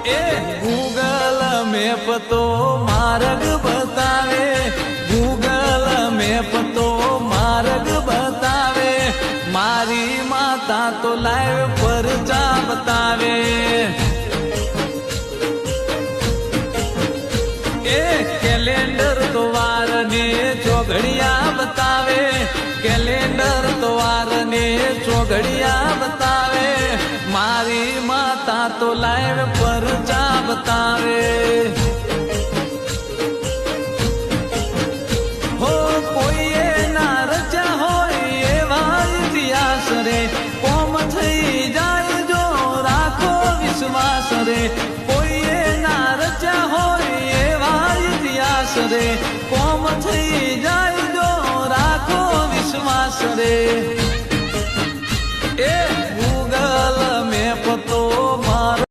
એ Google map તો માર્ગ બતાવે, ગૂગલ મેપ તો માર્ગ બતાવે, મારી માતા તો લાઈવ પરચા બતાવે. એ કેલેન્ડર તો વાર ને ચોઘડિયા બતાવે, કેલેન્ડર તો વાર ને ચોઘડિયા બતાવે, મારી માતા તો લાઈવ પરચા બતાવે. હો કોઈએ ના રચ્યા હોય એવા ઇતિહાસ રે, કોમ થઈ જાય જો રાખો વિશ્વાસ રે. કોઈએ ના રચ્યા હોય એવા ઇતિહાસ રે, કોમ થઈ જાય જો રાખો વિશ્વાસ રે. એ